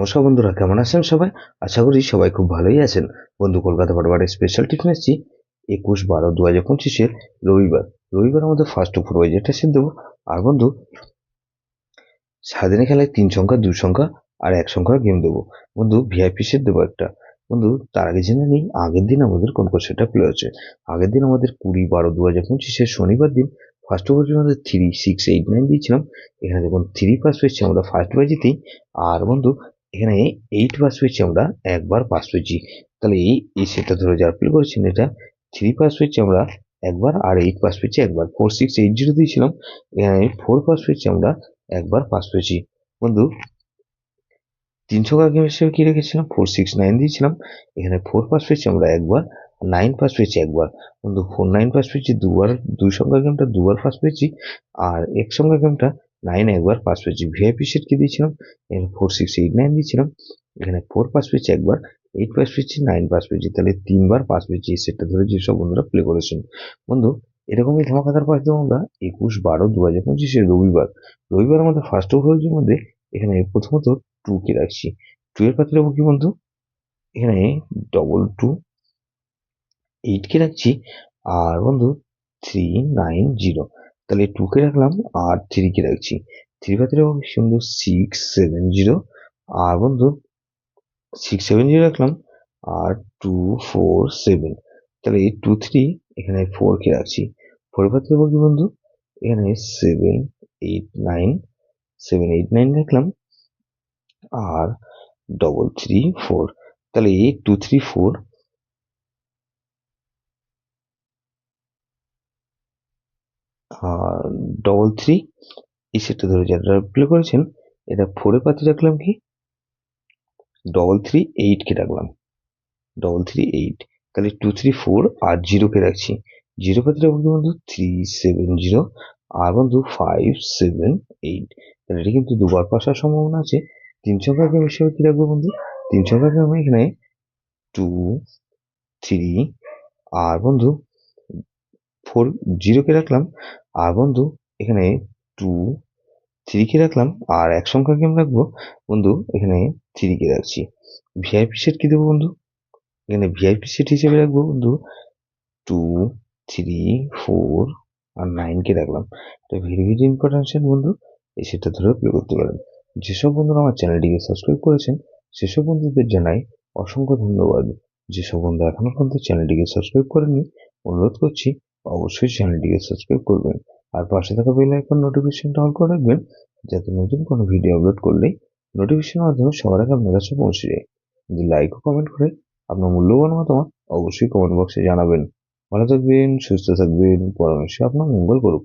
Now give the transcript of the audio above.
নমস্কার বন্ধুরা, কেমন আছেন সবাই? আশা করি সবাই খুব ভালোই আছেন। বন্ধু, কলকাতা ফটোবারের স্পেশাল টিপস নিচ্ছি 21/12/2025 রবিবার। রবিবার আমাদের ফার্স্ট অফ ফুটবল টেস্ট দেবো। আর বন্ধু, সারাদিনে খেলায় 3 সংখ্যা, 2 সংখ্যা আর 1 সংখ্যার গেম দেবো। বন্ধু, ভিআইপি সেট দেবো একটা। বন্ধু, তার আগে জেনে নিই আগের দিন আমাদের কোন কোন সেটটা প্লে হচ্ছে। আগের দিন আমাদের 20/12/2025 শনিবার দিন ফার্স্ট ওভার আমাদের 3, 6, 8, 9 দিয়েছিলাম। এখানে দেখুন 3 পাস পেয়েছি আমরা ফার্স্ট বাজিতেই। আর বন্ধু, এখানে 8 পাস পেয়েছি আমরা একবার পাস পেয়েছি। তাহলে এই সেটটা ধরে যারা প্লে করেছেন, এটা 3 পাস পেয়েছি আমরা একবার আর 8 পাস পেয়েছি একবার। 4, 6, 8, 0 দিয়েছিলাম। এখানে 4 পাস পেয়েছি আমরা একবার পাস পেয়েছি। বন্ধু, 3 সংখ্যা গেম হিসেবে কি রেখেছিলাম? 4, 6, 9 দিয়েছিলাম। এখানে 4 পাস পেয়েছি আমরা একবার, 9 পাস পেয়েছি একবার। বন্ধু, 4, 9 পাস পেয়েছি দুবার। 2 সংখ্যা গেমটা দুবার পাস পেয়েছি। আর 1 সংখ্যা গেমটা 9 একবার পাস পেয়েছি। ভিআইপি সেট কি দিয়েছিলাম? এখানে 4, 6, 8, 9 দিয়েছিলাম। এখানে 4 পাস পেয়েছি একবার, 8 পাস পেয়েছি, 9 পাস পেয়েছি। তাহলে 3 বার পাস পেয়েছি এই সেটটা ধরে যেসব বন্ধুরা প্লে করেছেন। বন্ধু, এরকমই ধামাকাদার পাস দেবো আমরা 21/12/2025 রবিবার। রবিবার আমাদের ফার্স্ট ওভারের মধ্যে এখানে প্রথমত 2 কে রাখছি। 2 এর পাত্রে রাখবো কি বন্ধু? এখানে 2, 8 কে রাখছি। আর বন্ধু, 3, 9, 0। তাহলে 2 কে রাখলাম আর 3 কে রাখছি। 3 পাত্রে রাখবো কি বন্ধু? 6, 7, 0। আর বন্ধু, 6, 7, 0 রাখলাম আর 2, 4, 7। তাহলে 2, 3 এখানে 4 কে রাখছি। 4 এর পাত্রে রাখবো কি বন্ধু? এখানে 7, 8, 9। 7, 8, 9 রাখলাম আর 3, 3, 4। তাহলে 2, 3, 4 আর 3, 3 এই সেটটা ধরে যারা প্লে করেছেন, এটা 4 এর পাতে রাখলাম কি? 3, 3, 8 কে রাখলাম। 3, 3, 8। তাহলে 2, 3, 4 আর 0 কে রাখছি। 0 পাতে রাখবো কি বন্ধু? 3, 7, 0। আর বন্ধু 5, 7, 8। তাহলে এটা কিন্তু দুবার পাসার সম্ভাবনা আছে। 3 সংখ্যা গেম হিসেবে কি রাখবো বন্ধু? 3 সংখ্যা গেম এখানে 2, 3 আর বন্ধু 4, 0 কে রাখলাম। আর বন্ধু, এখানে 2, 3 কে রাখলাম আর 1 সংখ্যা গেম রাখবো বন্ধু। এখানে 3 কে রাখছি। ভিআইপি সেট কি দেবো বন্ধু? এখানে ভিআইপি সেট হিসেবে রাখবো বন্ধু 2, 3, 4 আর 9 কে রাখলাম। এটা ভেরি ভেরি ইম্পর্টেন্ট সেট বন্ধু। এই সেটটা ধরে প্লে করতে পারেন। যেসব বন্ধুরা আমার চ্যানেলটিকে সাবস্ক্রাইব করেছেন, সেসব বন্ধুদের জানাই অসংখ্য ধন্যবাদ। যেসব বন্ধু এখনো পর্যন্ত চ্যানেলটিকে সাবস্ক্রাইব করেননি, অনুরোধ করছি অবশ্যই চ্যানেলটিকে সাবস্ক্রাইব করবেন। আর পাশে থাকা বেল আইকন নোটিফিকেশনটা অন করে রাখবেন, যাতে নতুন কোনো ভিডিও আপলোড করলেই নোটিফিকেশনের মাধ্যমে সবার আগে আপনার কাছে পৌঁছে যায়। যদি লাইক ও কমেন্ট করে আপনার মূল্যবান মতামত অবশ্যই কমেন্ট বক্সে জানাবেন। ভালো থাকবেন, সুস্থ থাকবেন, পরমেশ্বর আপনার মঙ্গল করুক।